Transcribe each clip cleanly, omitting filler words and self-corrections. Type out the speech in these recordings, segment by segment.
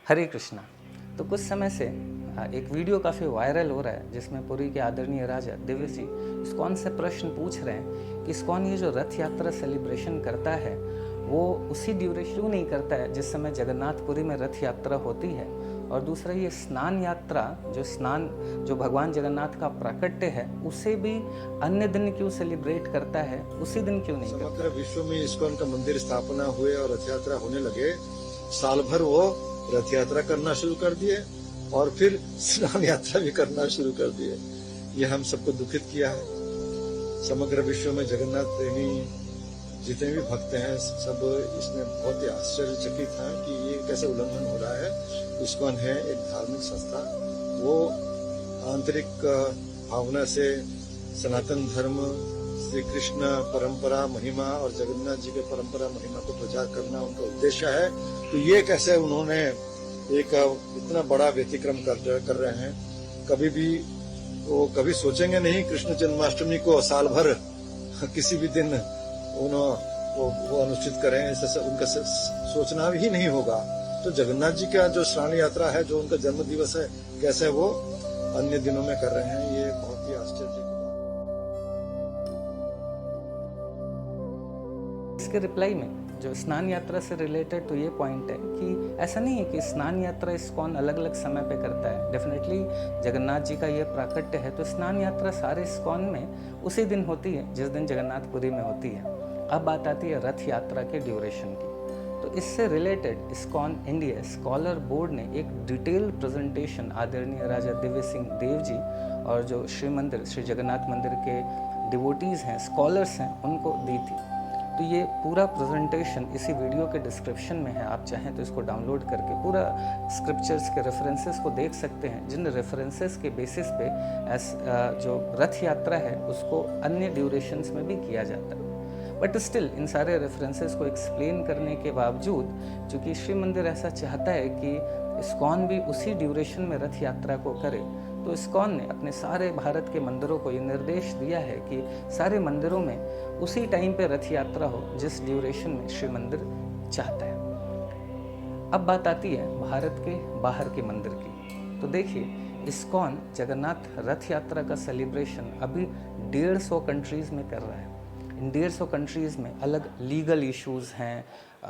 हरे कृष्णा। तो कुछ समय से एक वीडियो काफ़ी वायरल हो रहा है जिसमें पुरी के आदरणीय राजा दिव्य सिंह इस्कॉन से प्रश्न पूछ रहे हैं कि इस्कॉन ये जो रथ यात्रा सेलिब्रेशन करता है वो उसी ड्यूरेशन क्यों नहीं करता है जिस समय जगन्नाथपुरी में रथ यात्रा होती है। और दूसरा ये स्नान यात्रा जो भगवान जगन्नाथ का प्राकट्य है उसे भी अन्य दिन क्यों सेलिब्रेट करता है, उसी दिन क्यों नहीं करता। समग्र विश्व में इस्कॉन का मंदिर स्थापना हुए और रथ यात्रा होने लगे, साल भर वो रथ यात्रा करना शुरू कर दिए और फिर स्नान यात्रा भी करना शुरू कर दिए। ये हम सबको दुखित किया है। समग्र विश्व में जगन्नाथ प्रेमी जितने भी भक्त हैं सब इसमें बहुत ही आश्चर्यचकित हैं कि ये कैसे उल्लंघन हो रहा है। इस्कॉन है एक धार्मिक संस्था, वो आंतरिक भावना से सनातन धर्म, श्री कृष्ण परंपरा महिमा और जगन्नाथ जी के परंपरा महिमा को प्रचार करना उनका उद्देश्य है। तो ये कैसे उन्होंने एक इतना बड़ा व्यतिक्रम कर रहे हैं। वो कभी सोचेंगे नहीं कृष्ण जन्माष्टमी को साल भर किसी भी दिन वो अनुष्ठित करें, ऐसा उनका सोचना ही नहीं होगा। तो जगन्नाथ जी का जो स्नान यात्रा है, जो उनका जन्म दिवस है, कैसे वो अन्य दिनों में कर रहे हैं, ये बहुत ही आश्चर्य की बात। इसके रिप्लाई में जो स्नान यात्रा से रिलेटेड तो ये पॉइंट है कि ऐसा नहीं है कि स्नान यात्रा इस्कॉन अलग अलग समय पे करता है। डेफिनेटली जगन्नाथ जी का ये प्राकट्य है तो स्नान यात्रा सारे इस्कॉन में उसी दिन होती है जिस दिन जगन्नाथपुरी में होती है। अब बात आती है रथ यात्रा के ड्यूरेशन की। तो इससे related ISKCON India scholar board ने एक डिटेल प्रेजेंटेशन आदरणीय राजा दिव्य सिंह देव जी और जो श्री जगन्नाथ मंदिर के डिवोटीज़ हैं, स्कॉलर्स हैं, उनको दी थी। तो ये पूरा प्रेजेंटेशन इसी वीडियो के डिस्क्रिप्शन में है, आप चाहें तो इसको डाउनलोड करके पूरा स्क्रिप्चर्स के रेफरेंसेस को देख सकते हैं, जिन रेफरेंसेस के बेसिस पे जो रथ यात्रा है उसको अन्य ड्यूरेशंस में भी किया जाता है। बट स्टिल इन सारे रेफरेंसेस को एक्सप्लेन करने के बावजूद चूँकि श्री मंदिर ऐसा चाहता है कि इस्कॉन भी उसी ड्यूरेशन में रथ यात्रा को करे, तो इस्कॉन ने अपने सारे भारत के मंदिरों को ये निर्देश दिया है कि सारे मंदिरों में उसी टाइम पे रथ यात्रा हो जिस ड्यूरेशन में श्री मंदिर चाहता है। अब बात आती है भारत के बाहर के मंदिर की। तो देखिए, इस्कॉन जगन्नाथ रथ यात्रा का सेलिब्रेशन अभी 150 कंट्रीज़ में कर रहा है। इन 150 कंट्रीज़ में अलग लीगल इश्यूज़ हैं,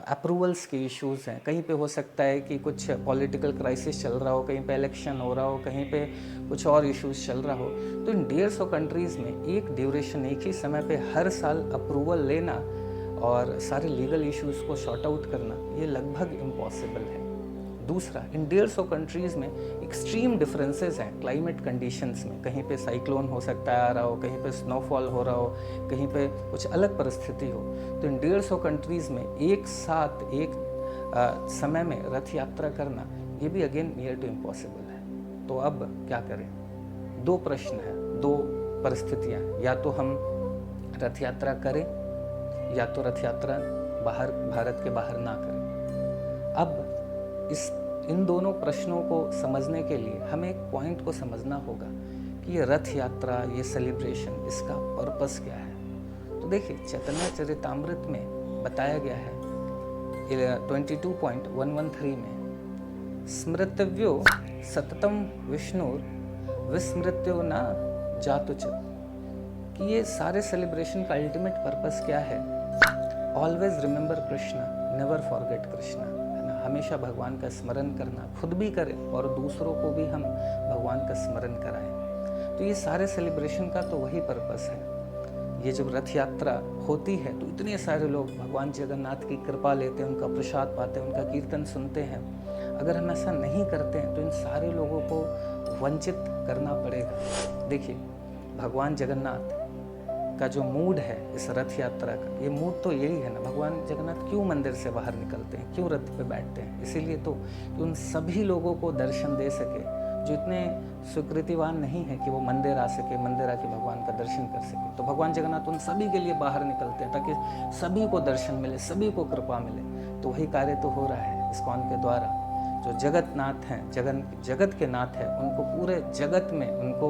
अप्रूवल्स के इश्यूज़ हैं। कहीं पे हो सकता है कि कुछ पॉलिटिकल क्राइसिस चल रहा हो, कहीं पे इलेक्शन हो रहा हो, कहीं पे कुछ और इश्यूज़ चल रहा हो। तो इन 150 कंट्रीज़ में एक ड्यूरेशन, एक ही समय पे हर साल अप्रूवल लेना और सारे लीगल इश्यूज़ को सॉर्ट आउट करना, ये लगभग इम्पॉसिबल है। दूसरा, इन 150 कंट्रीज़ में एक्सट्रीम डिफरेंसेस हैं क्लाइमेट कंडीशंस में। कहीं पे साइक्लोन हो सकता है आ रहा हो, कहीं पे स्नोफॉल हो रहा हो, कहीं पे कुछ अलग परिस्थिति हो। तो इन 150 कंट्रीज़ में एक साथ एक समय में रथ यात्रा करना, ये भी अगेन नियर टू इम्पॉसिबल है। तो अब क्या करें? दो प्रश्न हैं, दो परिस्थितियाँ। या तो हम रथ यात्रा करें या तो रथ यात्रा भारत के बाहर ना करें। अब इन दोनों प्रश्नों को समझने के लिए हमें एक पॉइंट को समझना होगा कि ये रथ यात्रा, ये सेलिब्रेशन, इसका पर्पस क्या है। तो देखिए, चैतन्य चरितामृत में बताया गया है 22.113 में, स्मृतव्यो सततम विष्णुर विस्मृत्यो न जातुचित, कि ये सारे सेलिब्रेशन का अल्टीमेट पर्पस क्या है। Always remember Krishna, never forget Krishna. हमेशा भगवान का स्मरण करना, खुद भी करें और दूसरों को भी हम भगवान का स्मरण कराएं। तो ये सारे सेलिब्रेशन का तो वही पर्पस है। ये जब रथ यात्रा होती है तो इतने सारे लोग भगवान जगन्नाथ की कृपा लेते हैं, उनका प्रसाद पाते हैं, उनका कीर्तन सुनते हैं। अगर हम ऐसा नहीं करते हैं तो इन सारे लोगों को वंचित करना पड़ेगा। देखिए, भगवान जगन्नाथ का जो मूड है इस रथ यात्रा का, ये मूड तो यही है ना, भगवान जगन्नाथ क्यों मंदिर से बाहर निकलते हैं, क्यों रथ पे बैठते हैं? इसीलिए तो कि उन सभी लोगों को दर्शन दे सके जो इतने स्वीकृतिवान नहीं है कि वो मंदिर आ सके, मंदिर आके भगवान का दर्शन कर सके। तो भगवान जगन्नाथ उन सभी के लिए बाहर निकलते हैं ताकि सभी को दर्शन मिले, सभी को कृपा मिले। तो वही कार्य तो हो रहा है इस्कॉन के द्वारा। जो जो जगतनाथ हैं, जगत के नाथ हैं, उनको पूरे जगत में उनको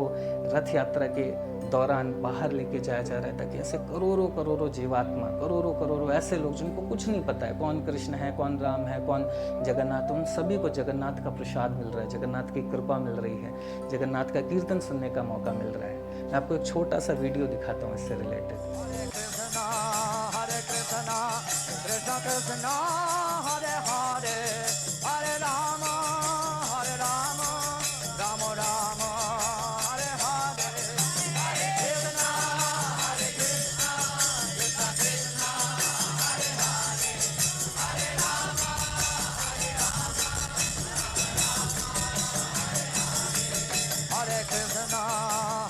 रथ यात्रा के दौरान बाहर लेके जाया जा रहा है, ताकि ऐसे करोड़ों करोड़ों जीवात्मा, करोड़ों करोड़ों ऐसे लोग जिनको कुछ नहीं पता है कौन कृष्ण है, कौन राम है, कौन जगन्नाथ, उन सभी को जगन्नाथ का प्रसाद मिल रहा है, जगन्नाथ की कृपा मिल रही है, जगन्नाथ का कीर्तन सुनने का मौका मिल रहा है। मैं आपको एक छोटा सा वीडियो दिखाता हूँ इससे रिलेटेड। हरे कृष्णा कृष्ण कृष्ण हरे हरे, हरे राम राम राम हरे हरे, हरे कृष्णा कृष्ण कृष्ण हरे हरे, हरे राम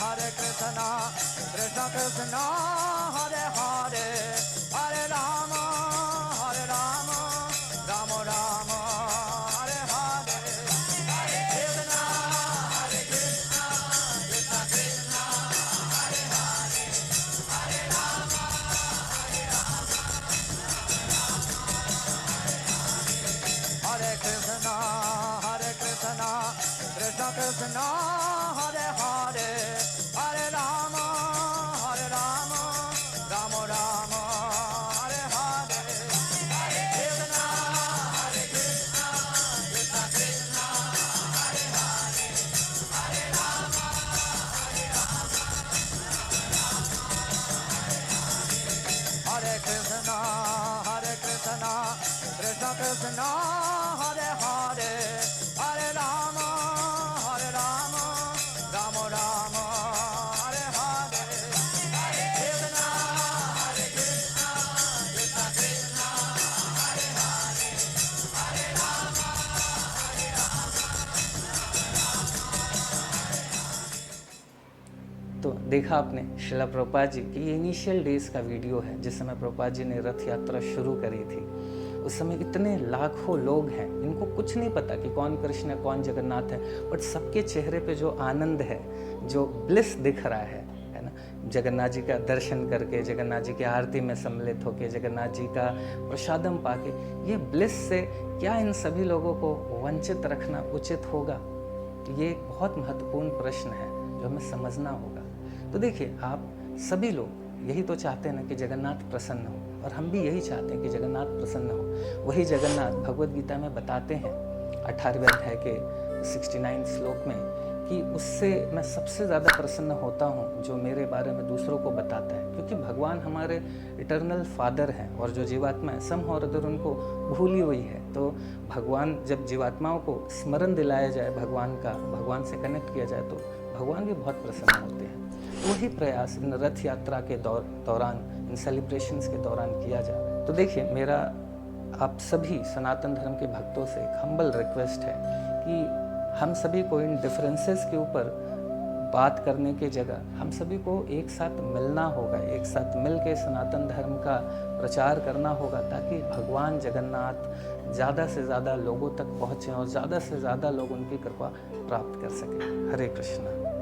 हरे कृष्णा कृष्ण कृष्ण हरे हरे, हरे राम राम राम हरे हरे, हरे कृष्णा कृष्ण कृष्ण हरे हरे, हरे राम हरे कृष्णा कृष्ण कृष्ण हरे हरे, हरे राम राम राम हरे हरे, हरे कृष्णा कृष्ण कृष्ण हरे हरे, हरे राम हरे कृष्णा कृष्ण कृष्ण हरे हरे, हरे राम राम राम हरे हरे, हरे कृष्णा कृष्ण कृष्ण हरे हरे, हरे राम तो देखा आपने श्रीला प्रभुपाद जी की ये इनिशियल डेज का वीडियो है, जिस समय प्रभुपाद जी ने रथ यात्रा शुरू करी थी। उस समय इतने लाखों लोग हैं, इनको कुछ नहीं पता कि कौन कृष्ण है, कौन जगन्नाथ है, बट सबके चेहरे पे जो आनंद है, जो ब्लिस दिख रहा है ना, जगन्नाथ जी का दर्शन करके, जगन्नाथ जी की आरती में सम्मिलित होके, जगन्नाथ जी का प्रसादम पाके, ये ब्लिस से क्या इन सभी लोगों को वंचित रखना उचित होगा? तो ये एक बहुत महत्वपूर्ण प्रश्न है जो हमें समझना होगा। तो देखिए, आप सभी लोग यही तो चाहते हैं ना कि जगन्नाथ प्रसन्न हो, और हम भी यही चाहते हैं कि जगन्नाथ प्रसन्न हो। वही जगन्नाथ भगवद गीता में बताते हैं 18वें अध्याय के 69 श्लोक में कि उससे मैं सबसे ज़्यादा प्रसन्न होता हूँ जो मेरे बारे में दूसरों को बताता है, क्योंकि भगवान हमारे इटर्नल फादर हैं, और जो जीवात्मा है सम और अदर उनको भूली हुई है। तो भगवान, जब जीवात्माओं को स्मरण दिलाया जाए भगवान का, भगवान से कनेक्ट किया जाए, तो भगवान भी बहुत प्रसन्न होते हैं। वही प्रयास इन रथ यात्रा के दौरान, इन सेलिब्रेशंस के दौरान किया जाए। तो देखिए, मेरा आप सभी सनातन धर्म के भक्तों से एक हम्बल रिक्वेस्ट है कि हम सभी को इन डिफरेंसेस के ऊपर बात करने के जगह हम सभी को एक साथ मिलना होगा, एक साथ मिल के सनातन धर्म का प्रचार करना होगा, ताकि भगवान जगन्नाथ ज़्यादा से ज़्यादा लोगों तक पहुँचें और ज़्यादा से ज़्यादा लोग उनकी कृपा प्राप्त कर सकें। हरे कृष्णा।